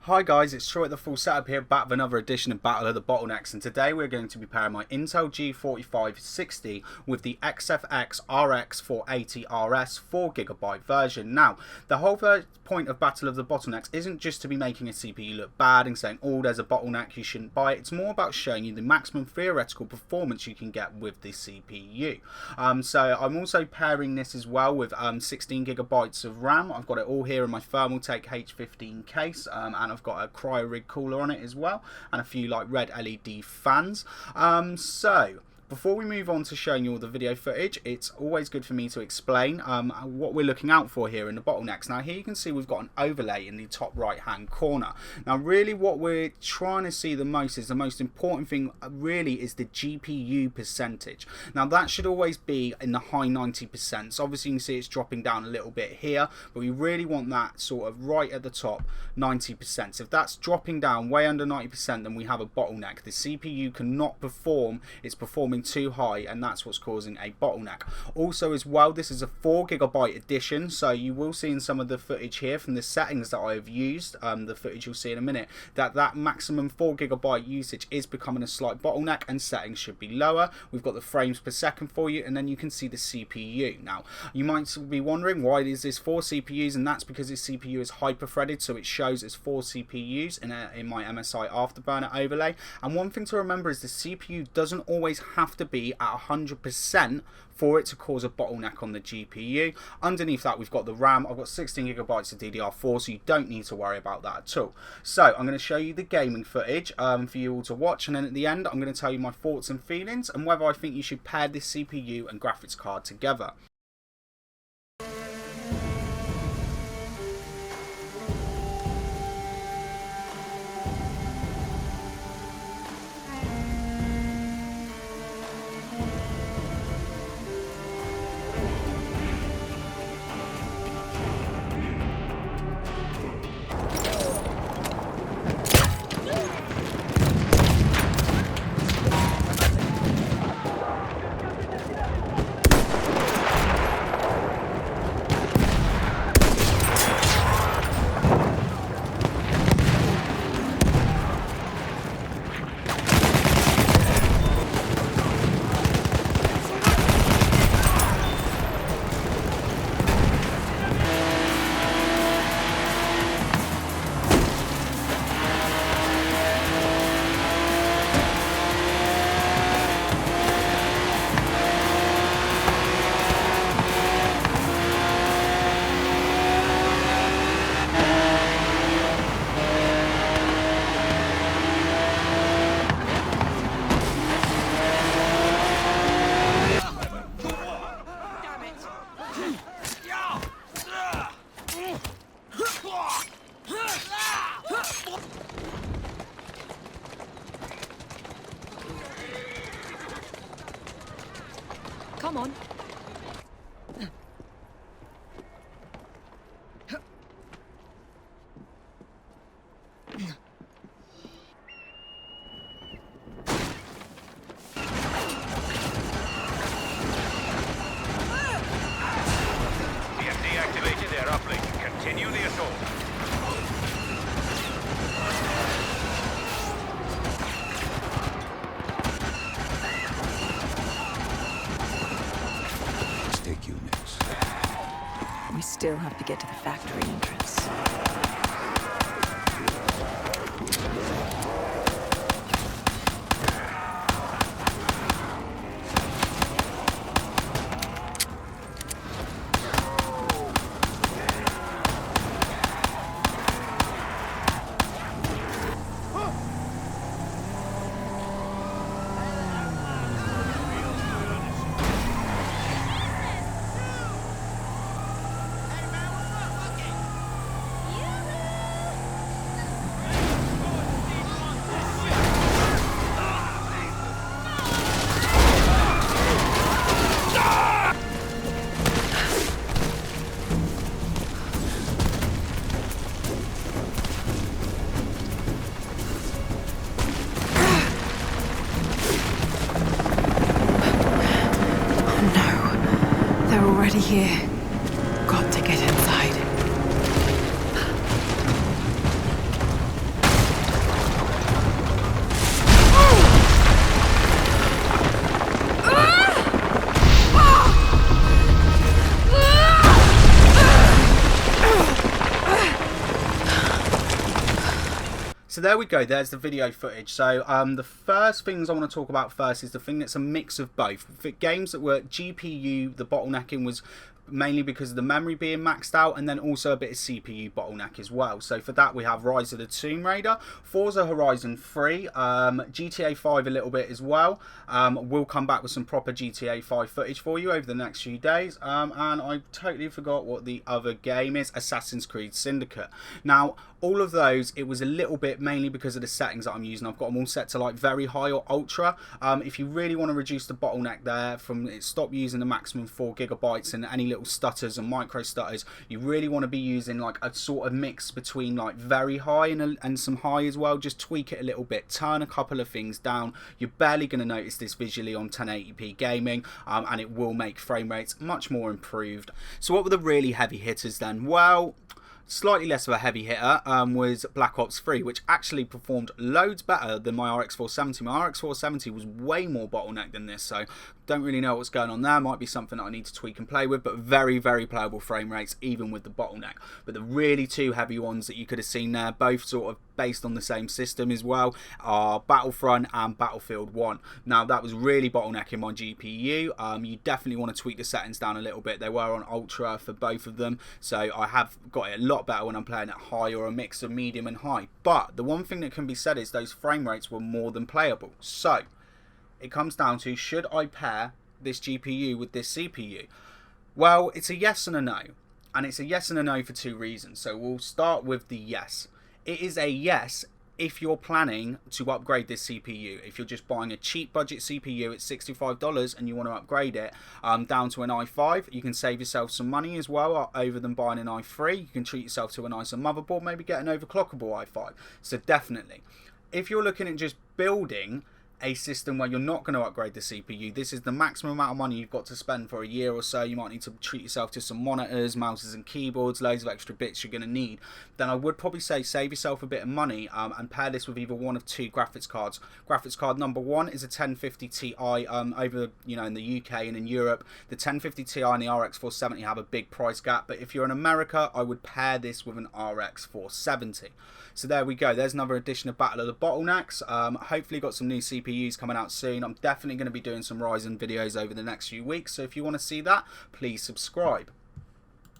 Hi guys, it's Troy at the Full Setup here, back with another edition of Battle of the Bottlenecks, and today we're going to be pairing my Intel G4560 with the XFX RX 480 RS 4GB version. Now, the whole point of Battle of the Bottlenecks isn't just to be making a CPU look bad and saying, oh, there's a bottleneck, you shouldn't buy it. It's more about showing you the maximum theoretical performance you can get with the CPU. So I'm also pairing this as well with 16GB of RAM. I've got it all here in my Thermaltake H15 case, and I've got a cryo rig cooler on it as well, and a few like red LED fans. So before we move on to showing you all the video footage, it's always good for me to explain what we're looking out for here in the bottlenecks. Now here you can see we've got an overlay in the top right hand corner. Now really what we're trying to see the most is the most important thing really is the GPU percentage. Now that should always be in the high 90%. So obviously you can see it's dropping down a little bit here, but we really want that sort of right at the top, 90%. So if that's dropping down way under 90%, then we have a bottleneck. The CPU cannot perform its performance too high, and that's what's causing a bottleneck. Also as well, this is a 4GB edition, so you will see in some of the footage here from the settings that I have used, the footage you'll see in a minute, that maximum 4GB usage is becoming a slight bottleneck, and settings should be lower. We've got the frames per second for you, and then you can see the CPU. Now you might be wondering, why is this 4 CPUs? And that's because this CPU is hyper threaded, so it shows as 4 CPUs in my MSI Afterburner overlay. And one thing to remember is the CPU doesn't always have to be at 100% for it to cause a bottleneck on the GPU. Underneath that we've got the RAM. I've got 16GB of DDR4, so you don't need to worry about that at all. So I'm going to show you the gaming footage for you all to watch, and then at the end I'm going to tell you my thoughts and feelings and whether I think you should pair this CPU and graphics card together. Come on. TMD activated their uplink. Continue the assault. We still have to get to the factory entrance. already here. Got to get inside. So there we go, there's the video footage. So the first things I want to talk about first is the thing that's a mix of both. For games that were GPU, the bottlenecking was mainly because of the memory being maxed out, and then also a bit of CPU bottleneck as well. So for that we have Rise of the Tomb Raider, Forza Horizon 3, GTA 5 a little bit as well. We'll come back with some proper GTA 5 footage for you over the next few days. And I totally forgot what the other game is, Assassin's Creed Syndicate. Now all of those, it was a little bit mainly because of the settings that I'm using. I've got them all set to like very high or ultra. If you really want to reduce the bottleneck there, stop using the maximum 4 gigabytes and any little stutters and micro stutters, you really want to be using like a sort of mix between like very high and some high as well. Just tweak it a little bit, turn a couple of things down. You're barely going to notice this visually on 1080p gaming, and it will make frame rates much more improved. So what were the really heavy hitters then? Well, slightly less of a heavy hitter was Black Ops 3, which actually performed loads better than my RX 470. My RX 470 was way more bottleneck than this, so don't really know what's going on there. Might be something that I need to tweak and play with, but very, very playable frame rates even with the bottleneck. But the really two heavy ones that you could have seen there, both sort of based on the same system as well, are Battlefront and Battlefield 1. Now that was really bottlenecking my GPU. You definitely want to tweak the settings down a little bit. They were on ultra for both of them, so I have got it a lot better when I'm playing at high or a mix of medium and high. But the one thing that can be said is those frame rates were more than playable. So it comes down to, should I pair this GPU with this CPU? Well, it's a yes and a no, and it's a yes and a no for two reasons. So we'll start with the yes. It is a yes if you're planning to upgrade this CPU. If you're just buying a cheap budget CPU at $65 and you want to upgrade it down to an i5, you can save yourself some money as well over than buying an i3. You can treat yourself to a nicer motherboard, maybe get an overclockable i5. So definitely, if you're looking at just building a system where you're not going to upgrade the CPU, this is the maximum amount of money you've got to spend for a year or so. You might need to treat yourself to some monitors, mouses and keyboards, loads of extra bits you're going to need. Then I would probably say save yourself a bit of money and pair this with either one of two graphics cards. Graphics card number one is a 1050 Ti. Over in the UK and in Europe, the 1050 Ti and the RX 470 have a big price gap, but if you're in America, I would pair this with an RX 470. So there we go, there's another edition of Battle of the Bottlenecks. Hopefully got some new CPUs coming out soon. I'm definitely going to be doing some Ryzen videos over the next few weeks, so if you want to see that, please subscribe.